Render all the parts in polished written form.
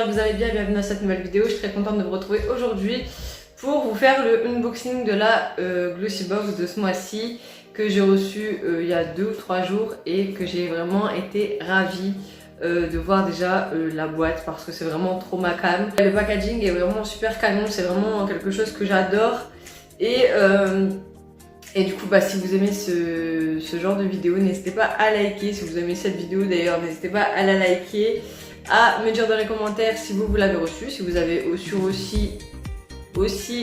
j'espère que vous allez bien, bienvenue dans cette nouvelle vidéo. Je suis très contente de vous retrouver aujourd'hui pour vous faire le unboxing de la Glossy Box de ce mois-ci que j'ai reçu il y a 2 ou 3 jours et que j'ai vraiment été ravie de voir déjà la boîte parce que c'est vraiment trop ma came. Le packaging est vraiment super canon, c'est vraiment quelque chose que j'adore et du coup si vous aimez ce genre de vidéo, n'hésitez pas à liker. Si vous aimez cette vidéo d'ailleurs, n'hésitez pas à la liker, à me dire dans les commentaires si vous l'avez reçu, si vous avez aussi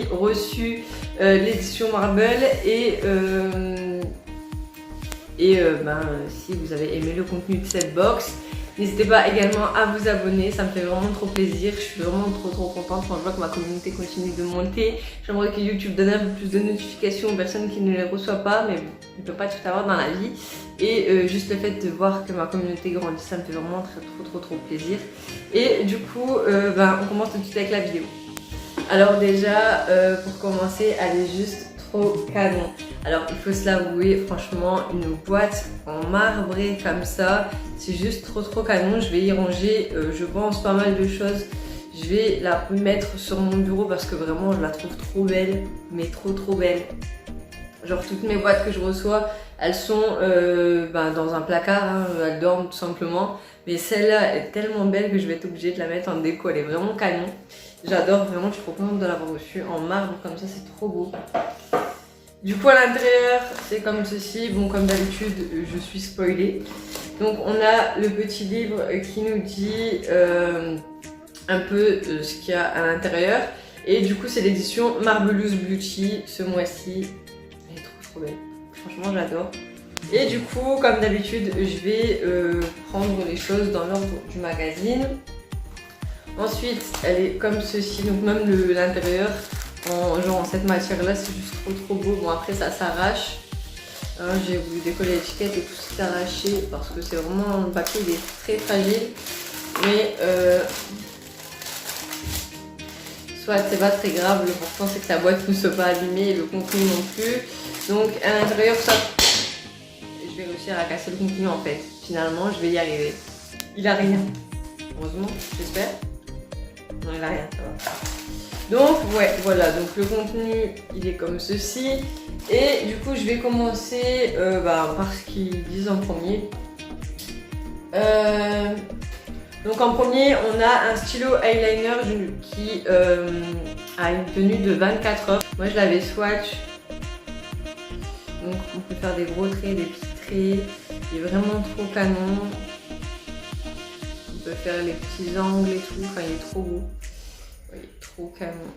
reçu l'édition Marble et si vous avez aimé le contenu de cette box. N'hésitez pas également à vous abonner, ça me fait vraiment trop plaisir, je suis vraiment trop contente quand je vois que ma communauté continue de monter. J'aimerais que YouTube donne un peu plus de notifications aux personnes qui ne les reçoient pas, mais on ne peut pas tout avoir dans la vie. Et juste le fait de voir que ma communauté grandit, ça me fait vraiment trop plaisir. Et du coup, on commence tout de suite avec la vidéo. Alors déjà, pour commencer, elle est juste trop canon. Alors il faut se l'avouer, franchement, une boîte en marbré comme ça, c'est juste trop canon. Je vais y ranger, je pense, pas mal de choses. Je vais la mettre sur mon bureau parce que vraiment je la trouve trop belle, mais trop belle. Genre toutes mes boîtes que je reçois, elles sont dans un placard, hein, elles dorment tout simplement. Mais celle-là est tellement belle que je vais être obligée de la mettre en déco, elle est vraiment canon. J'adore, vraiment, je suis trop contente de l'avoir reçue en marbre comme ça, c'est trop beau. Du coup à l'intérieur c'est comme ceci, bon comme d'habitude je suis spoilée. Donc on a le petit livre qui nous dit un peu ce qu'il y a à l'intérieur. Et du coup c'est l'édition Marvelous Beauty ce mois-ci. Elle est trop belle, franchement j'adore. Et du coup comme d'habitude je vais prendre les choses dans l'ordre du magazine. Ensuite elle est comme ceci, donc même l'intérieur en cette matière là, c'est juste trop beau. Bon après ça s'arrache, j'ai voulu décoller l'étiquette et tout s'est arraché parce que c'est vraiment, le papier il est très fragile, mais soit c'est pas très grave, l'important c'est que la boîte ne soit pas abîmée et le contenu non plus. Donc à l'intérieur ça, je vais réussir à casser le contenu en fait, finalement je vais y arriver. Il a rien, heureusement, j'espère. Non il a rien, ça va. Donc ouais, voilà, donc le contenu il est comme ceci. Et du coup je vais commencer par ce qu'ils disent en premier. Donc en premier on a un stylo eyeliner qui a une tenue de 24 heures. Moi je l'avais swatch. Donc on peut faire des gros traits, des petits traits. Il est vraiment trop canon. On peut faire les petits angles et tout, enfin il est trop beau. Il est trop canon.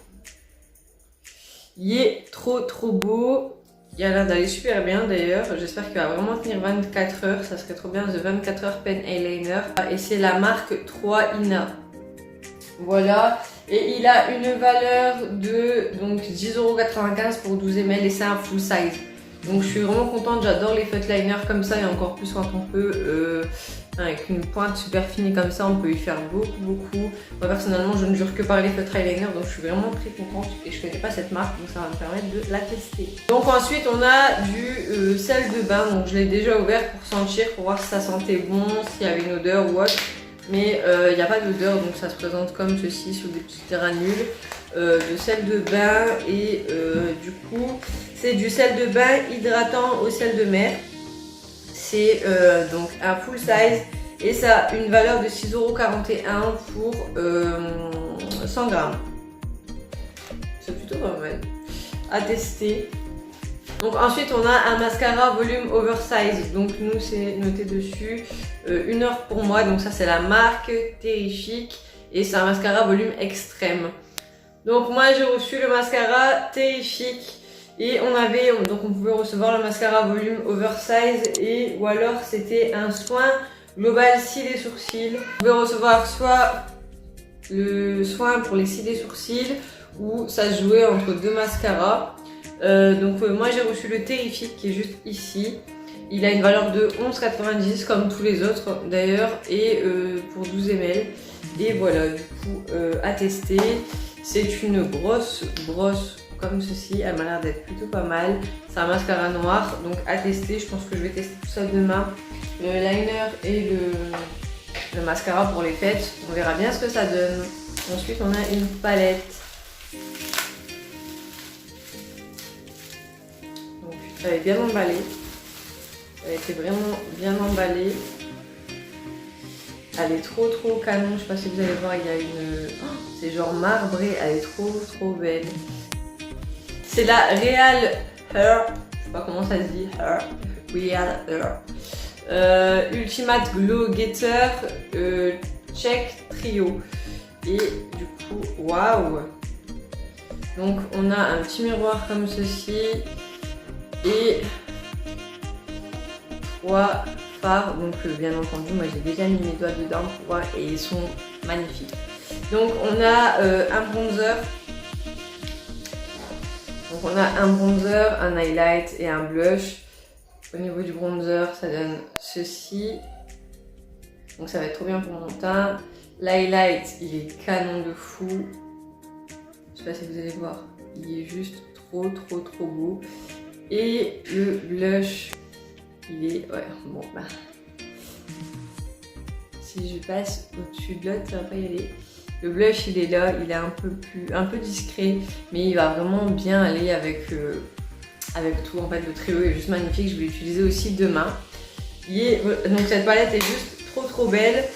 Il est trop beau. Il a l'air d'aller super bien d'ailleurs. J'espère qu'il va vraiment tenir 24 heures. Ça serait trop bien. The 24 heures Pen Eyeliner. Et c'est la marque 3INA. Voilà. Et il a une valeur de 10,95 € pour 12 ml et c'est un full size. Donc je suis vraiment contente. J'adore les feutres liners comme ça et encore plus quand on peut... avec une pointe super fine comme ça, on peut y faire beaucoup. Moi personnellement je ne jure que par les feutres eyeliner, donc je suis vraiment très contente et je connais pas cette marque, donc ça va me permettre de la tester. Donc ensuite on a du sel de bain, donc je l'ai déjà ouvert pour sentir, pour voir si ça sentait bon, s'il y avait une odeur ou autre. Mais il n'y a pas d'odeur, donc ça se présente comme ceci sur des petites granules de sel de bain. Et du coup c'est du sel de bain hydratant au sel de mer. C'est donc un full size et ça a une valeur de 6,41 € pour 100 grammes. C'est plutôt pas mal à tester. Donc ensuite on a un mascara volume oversize. Donc nous c'est noté dessus 1 heure pour moi. Donc ça c'est la marque Terrifique et c'est un mascara volume extrême. Donc moi j'ai reçu le mascara Terrifique. Et on pouvait recevoir le mascara volume oversize ou alors c'était un soin global cils et sourcils. Vous pouvez recevoir soit le soin pour les cils et sourcils ou ça se jouait entre 2 mascaras. Moi j'ai reçu le Terrifique qui est juste ici. Il a une valeur de 11,90 € comme tous les autres d'ailleurs et pour 12 ml. Et voilà, du coup à tester. C'est une brosse comme ceci, elle m'a l'air d'être plutôt pas mal. C'est un mascara noir, donc à tester. Je pense que je vais tester tout ça demain. Le liner et le mascara pour les fêtes. On verra bien ce que ça donne. Ensuite, on a une palette. Donc, elle est bien emballée. Elle était vraiment bien emballée. Elle est trop canon. Je sais pas si vous allez voir, il y a une... Oh, c'est genre marbré. Elle est trop belle. C'est la Real Hair. Je sais pas comment ça se dit. Hair. Real Hair. Ultimate Glow Getter Check Trio. Et du coup, waouh! Donc on a un petit miroir comme ceci et 3 fards. Donc bien entendu, moi j'ai déjà mis mes doigts dedans pour voir et ils sont magnifiques. Donc on a un bronzer. Donc on a un bronzer, un highlight et un blush. Au niveau du bronzer, ça donne ceci. Donc ça va être trop bien pour mon teint. L'highlight, il est canon de fou. Je sais pas si vous allez voir. Il est juste trop beau. Et le blush, il est... Ouais, bon bah... Si je passe au-dessus de l'autre, ça va pas y aller. Le blush, il est là, il est un peu discret. Mais il va vraiment bien aller avec tout. En fait, le trio est juste magnifique. Je vais l'utiliser aussi demain. Donc cette palette est juste trop belle.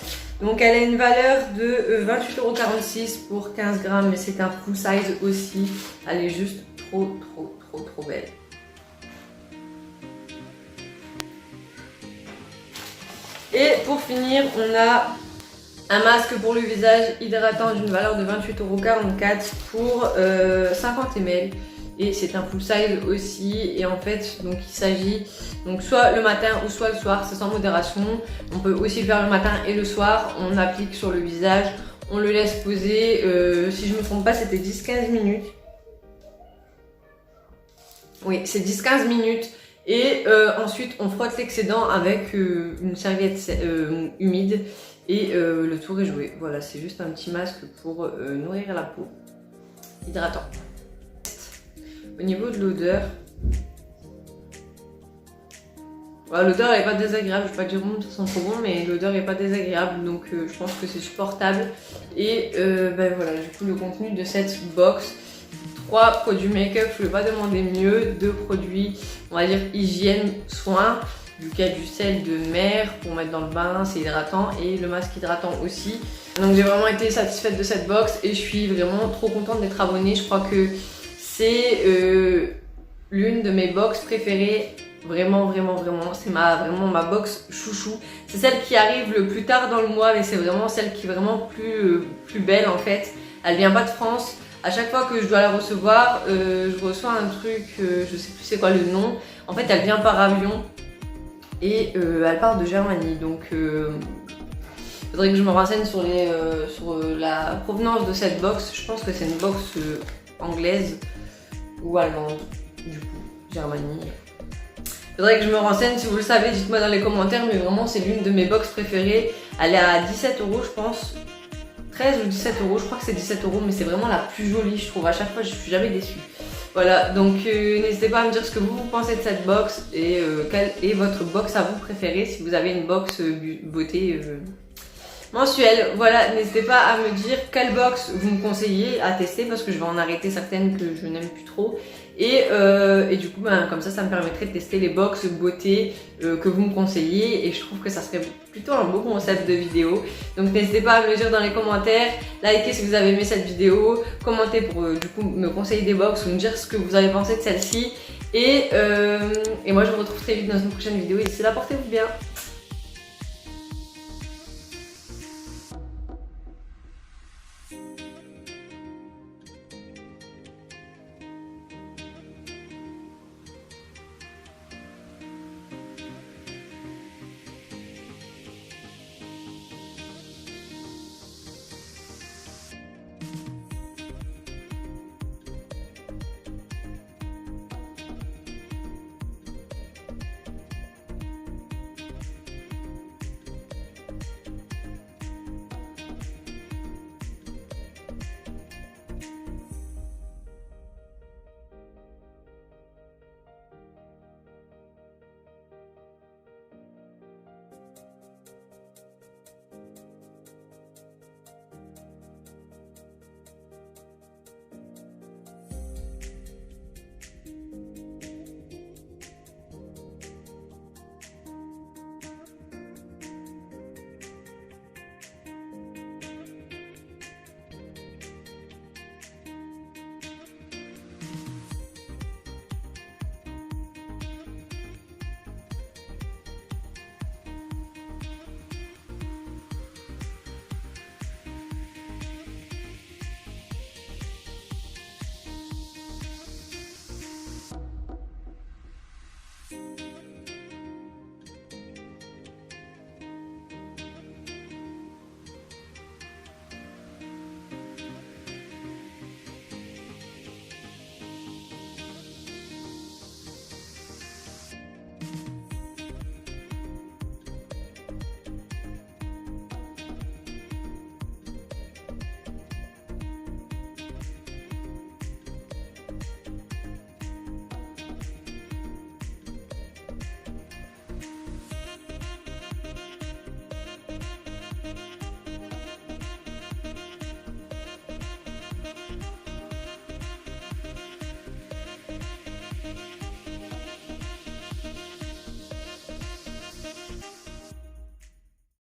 Donc elle a une valeur de 28,46 € pour 15 grammes, mais c'est un full size aussi. Elle est juste trop belle. Et pour finir, on a un masque pour le visage hydratant d'une valeur de 28,44 € pour 50 ml. Et c'est un full size aussi, et en fait donc il s'agit donc soit le matin ou soit le soir, c'est sans modération. On peut aussi le faire le matin et le soir. On applique sur le visage, on le laisse poser, si je me trompe pas c'était 10-15 minutes. Oui, c'est 10-15 minutes et ensuite on frotte l'excédent avec une serviette humide et le tour est joué. Voilà, c'est juste un petit masque pour nourrir la peau, hydratant. Au niveau de l'odeur, l'odeur elle est pas désagréable, je vais pas dire que ça sent trop bon, mais l'odeur est pas désagréable, donc je pense que c'est supportable. Et ben voilà, du coup le contenu de cette box, 3 produits make-up, je ne vais pas demander mieux, 2 produits, on va dire hygiène, soins, du cas du sel de mer pour mettre dans le bain, c'est hydratant, et le masque hydratant aussi. Donc j'ai vraiment été satisfaite de cette box et je suis vraiment trop contente d'être abonnée. Je crois que c'est l'une de mes box préférées, vraiment. C'est vraiment ma box chouchou. C'est celle qui arrive le plus tard dans le mois, mais c'est vraiment celle qui est vraiment plus belle en fait. Elle vient pas de France. À chaque fois que je dois la recevoir, je reçois un truc, je sais plus c'est quoi le nom. En fait, elle vient par avion et elle part de Germanie. Donc, faudrait que je me renseigne sur la provenance de cette box. Je pense que c'est une box anglaise ou allemande, du coup, Germanie. Faudrait que je me renseigne, si vous le savez, dites-moi dans les commentaires, mais vraiment c'est l'une de mes box préférées. Elle est à 17 € je pense, 13 ou 17 €, je crois que c'est 17 €, mais c'est vraiment la plus jolie je trouve, à chaque fois je suis jamais déçue. Voilà, donc n'hésitez pas à me dire ce que vous pensez de cette box et quelle est votre box à vous préférée, si vous avez une box beauté mensuelle. Voilà, n'hésitez pas à me dire quelle box vous me conseillez à tester parce que je vais en arrêter certaines que je n'aime plus trop. Et du coup, ben, comme ça me permettrait de tester les box beauté que vous me conseillez. Et je trouve que ça serait plutôt un beau concept de vidéo. Donc n'hésitez pas à me le dire dans les commentaires. Likez si vous avez aimé cette vidéo. Commentez pour du coup me conseiller des box ou me dire ce que vous avez pensé de celle-ci. Et moi je vous retrouve très vite dans une prochaine vidéo. Et d'ici là, portez-vous bien.